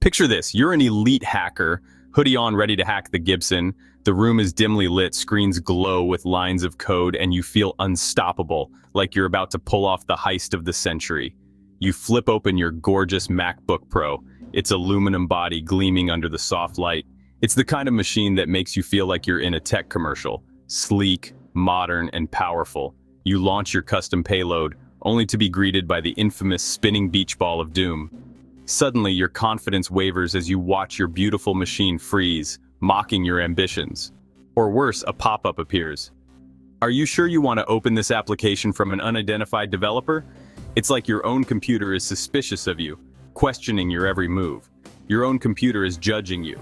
Picture this, you're an elite hacker, hoodie on ready to hack the Gibson. The room is dimly lit, screens glow with lines of code, and you feel unstoppable, like you're about to pull off the heist of the century. You flip open your gorgeous MacBook Pro, its aluminum body gleaming under the soft light. It's the kind of machine that makes you feel like you're in a tech commercial. Sleek, modern, and powerful. You launch your custom payload, only to be greeted by the infamous spinning beach ball of doom. Suddenly, your confidence wavers as you watch your beautiful machine freeze, mocking your ambitions. Or worse, a pop-up appears. Are you sure you want to open this application from an unidentified developer? It's like your own computer is suspicious of you, questioning your every move. Your own computer is judging you.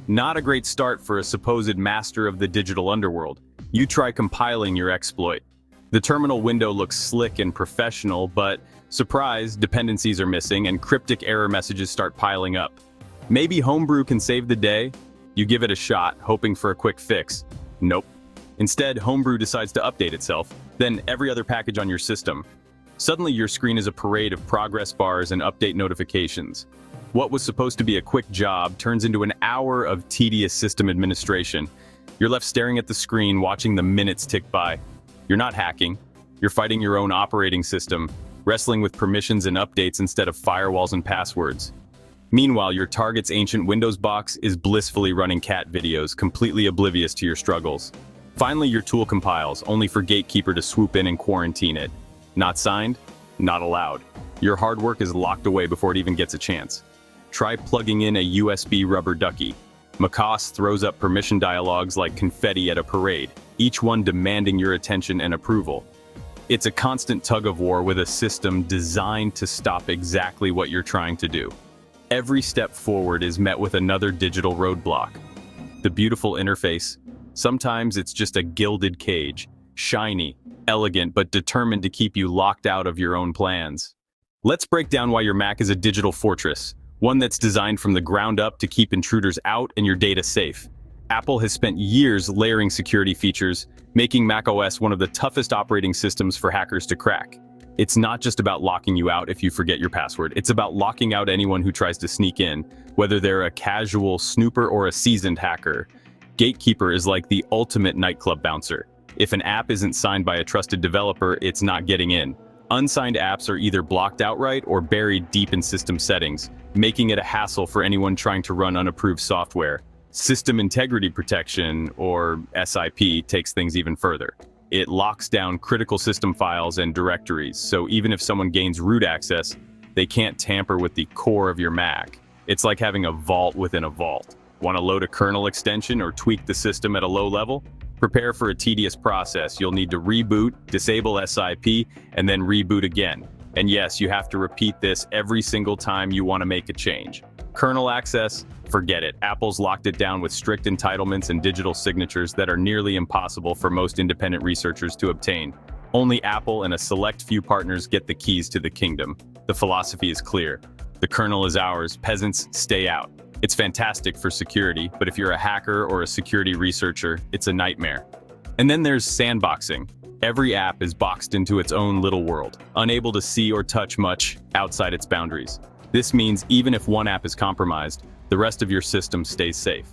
Not a great start for a supposed master of the digital underworld. You try compiling your exploit. The terminal window looks slick and professional, but surprise, dependencies are missing and cryptic error messages start piling up. Maybe Homebrew can save the day? You give it a shot, hoping for a quick fix. Nope. Instead, Homebrew decides to update itself, then every other package on your system. Suddenly, your screen is a parade of progress bars and update notifications. What was supposed to be a quick job turns into an hour of tedious system administration. You're left staring at the screen, watching the minutes tick by. You're not hacking. You're fighting your own operating system, wrestling with permissions and updates instead of firewalls and passwords. Meanwhile, your target's ancient Windows box is blissfully running cat videos, completely oblivious to your struggles. Finally, your tool compiles, only for Gatekeeper to swoop in and quarantine it. Not signed, not allowed. Your hard work is locked away before it even gets a chance. Try plugging in a USB rubber ducky. MacOS throws up permission dialogues like confetti at a parade, each one demanding your attention and approval. It's a constant tug-of-war with a system designed to stop exactly what you're trying to do. Every step forward is met with another digital roadblock. The beautiful interface, sometimes it's just a gilded cage, shiny, elegant, but determined to keep you locked out of your own plans. Let's break down why your Mac is a digital fortress, one that's designed from the ground up to keep intruders out and your data safe. Apple has spent years layering security features, making macOS one of the toughest operating systems for hackers to crack. It's not just about locking you out if you forget your password, it's about locking out anyone who tries to sneak in, whether they're a casual snooper or a seasoned hacker. Gatekeeper is like the ultimate nightclub bouncer. If an app isn't signed by a trusted developer, it's not getting in. Unsigned apps are either blocked outright or buried deep in system settings, making it a hassle for anyone trying to run unapproved software. System integrity protection, or SIP, takes things even further. It locks down critical system files and directories, so even if someone gains root access, they can't tamper with the core of your Mac. It's like having a vault within a vault. Want to load a kernel extension or tweak the system at a low level? Prepare for a tedious process. You'll need to reboot, disable SIP, and then reboot again. And yes, you have to repeat this every single time you want to make a change. Kernel access? Forget it. Apple's locked it down with strict entitlements and digital signatures that are nearly impossible for most independent researchers to obtain. Only Apple and a select few partners get the keys to the kingdom. The philosophy is clear. The kernel is ours. Peasants, stay out. It's fantastic for security, but if you're a hacker or a security researcher, it's a nightmare. And then there's sandboxing. Every app is boxed into its own little world, unable to see or touch much outside its boundaries. This means even if one app is compromised, the rest of your system stays safe.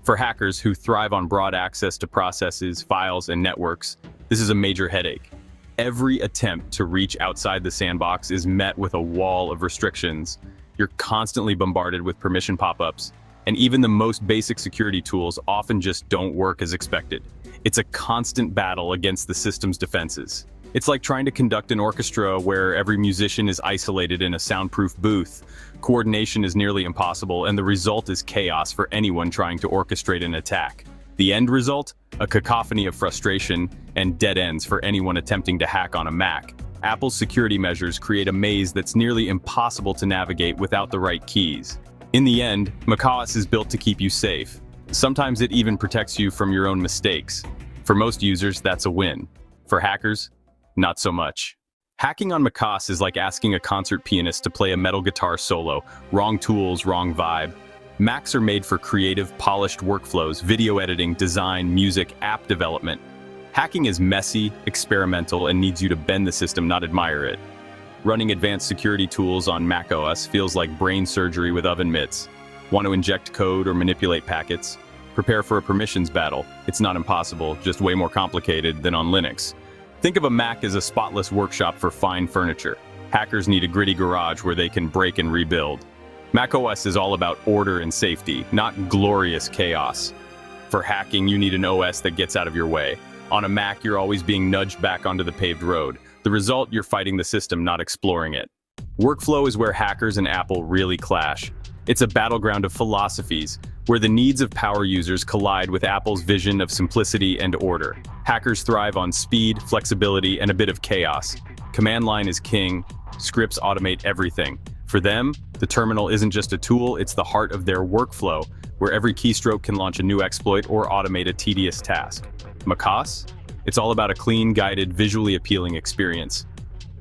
For hackers who thrive on broad access to processes, files, and networks, this is a major headache. Every attempt to reach outside the sandbox is met with a wall of restrictions. You're constantly bombarded with permission pop-ups, and even the most basic security tools often just don't work as expected. It's a constant battle against the system's defenses. It's like trying to conduct an orchestra where every musician is isolated in a soundproof booth. Coordination is nearly impossible, and the result is chaos for anyone trying to orchestrate an attack. The end result? A cacophony of frustration and dead ends for anyone attempting to hack on a Mac. Apple's security measures create a maze that's nearly impossible to navigate without the right keys. In the end, macOS is built to keep you safe. Sometimes it even protects you from your own mistakes. For most users, that's a win. For hackers, not so much. Hacking on macOS is like asking a concert pianist to play a metal guitar solo. Wrong tools, wrong vibe. Macs are made for creative, polished workflows, video editing, design, music, app development. Hacking is messy, experimental, and needs you to bend the system, not admire it. Running advanced security tools on macOS feels like brain surgery with oven mitts. Want to inject code or manipulate packets? Prepare for a permissions battle. It's not impossible, just way more complicated than on Linux. Think of a Mac as a spotless workshop for fine furniture. Hackers need a gritty garage where they can break and rebuild. macOS is all about order and safety, not glorious chaos. For hacking, you need an OS that gets out of your way. On a Mac, you're always being nudged back onto the paved road. The result, you're fighting the system, not exploring it. Workflow is where hackers and Apple really clash. It's a battleground of philosophies, where the needs of power users collide with Apple's vision of simplicity and order. Hackers thrive on speed, flexibility, and a bit of chaos. Command line is king. Scripts automate everything. For them, the terminal isn't just a tool, it's the heart of their workflow, where every keystroke can launch a new exploit or automate a tedious task. macOS? It's all about a clean, guided, visually appealing experience.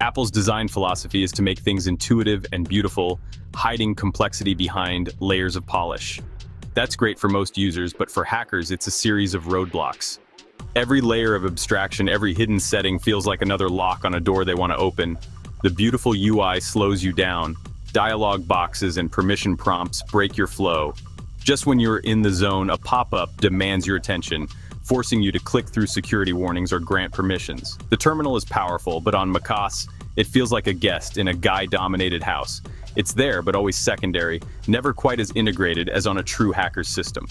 Apple's design philosophy is to make things intuitive and beautiful, hiding complexity behind layers of polish. That's great for most users, but for hackers, it's a series of roadblocks. Every layer of abstraction, every hidden setting feels like another lock on a door they want to open. The beautiful UI slows you down. Dialog boxes and permission prompts break your flow. Just when you're in the zone, a pop-up demands your attention, forcing you to click through security warnings or grant permissions. The terminal is powerful, but on macOS, it feels like a guest in a guy-dominated house. It's there, but always secondary, never quite as integrated as on a true hacker's system.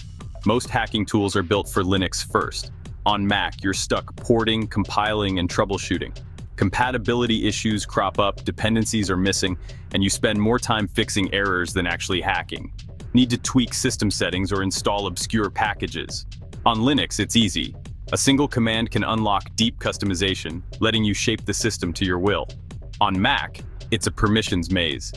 Most hacking tools are built for Linux first. On Mac, you're stuck porting, compiling, and troubleshooting. Compatibility issues crop up, dependencies are missing, and you spend more time fixing errors than actually hacking. Need to tweak system settings or install obscure packages. On Linux, it's easy. A single command can unlock deep customization, letting you shape the system to your will. On Mac, it's a permissions maze.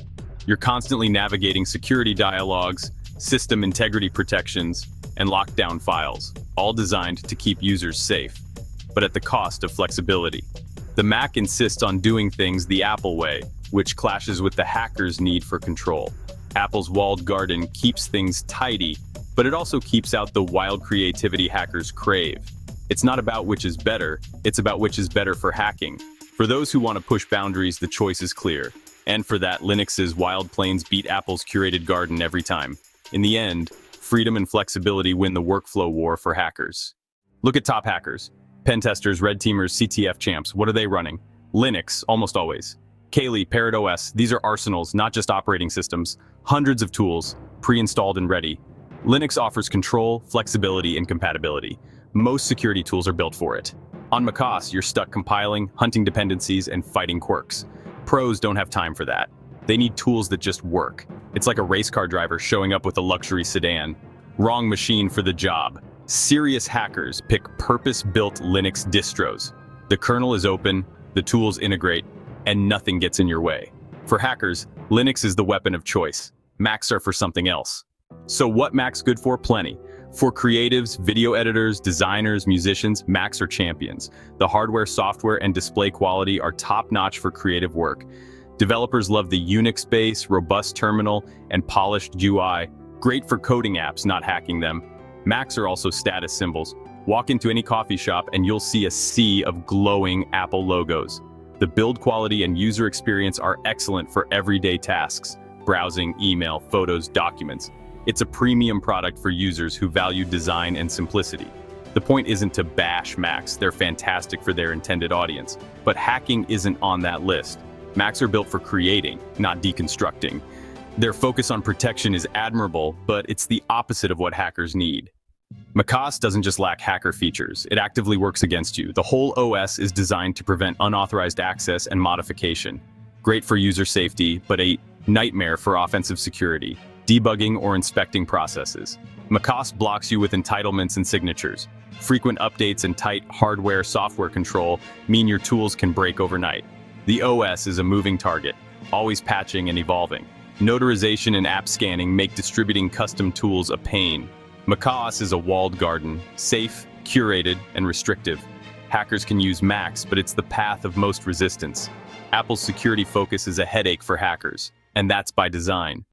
You're constantly navigating security dialogues, system integrity protections, and lockdown files, all designed to keep users safe, but at the cost of flexibility. The Mac insists on doing things the Apple way, which clashes with the hacker's need for control. Apple's walled garden keeps things tidy, but it also keeps out the wild creativity hackers crave. It's not about which is better, it's about which is better for hacking. For those who want to push boundaries, the choice is clear. And for that, Linux's wild plains beat Apple's curated garden every time. In the end, freedom and flexibility win the workflow war for hackers. Look at top hackers. Pen testers, red teamers, CTF champs, what are they running? Linux, almost always. Kali, Parrot OS, these are arsenals, not just operating systems. Hundreds of tools, pre-installed and ready. Linux offers control, flexibility, and compatibility. Most security tools are built for it. On macOS, you're stuck compiling, hunting dependencies, and fighting quirks. Pros don't have time for that. They need tools that just work. It's like a race car driver showing up with a luxury sedan. Wrong machine for the job. Serious hackers pick purpose-built Linux distros. The kernel is open, the tools integrate, and nothing gets in your way. For hackers, Linux is the weapon of choice. Macs are for something else. So what Mac's good for? Plenty. For creatives, video editors, designers, musicians, Macs are champions. The hardware, software, and display quality are top-notch for creative work. Developers love the Unix-based, robust terminal, and polished UI. Great for coding apps, not hacking them. Macs are also status symbols. Walk into any coffee shop and you'll see a sea of glowing Apple logos. The build quality and user experience are excellent for everyday tasks. Browsing, email, photos, documents. It's a premium product for users who value design and simplicity. The point isn't to bash Macs, they're fantastic for their intended audience. But hacking isn't on that list. Macs are built for creating, not deconstructing. Their focus on protection is admirable, but it's the opposite of what hackers need. macOS doesn't just lack hacker features, it actively works against you. The whole OS is designed to prevent unauthorized access and modification. Great for user safety, but a nightmare for offensive security, debugging or inspecting processes. macOS blocks you with entitlements and signatures. Frequent updates and tight hardware-software control mean your tools can break overnight. The OS is a moving target, always patching and evolving. Notarization and app scanning make distributing custom tools a pain. macOS is a walled garden, safe, curated, and restrictive. Hackers can use Macs, but it's the path of most resistance. Apple's security focus is a headache for hackers, and that's by design.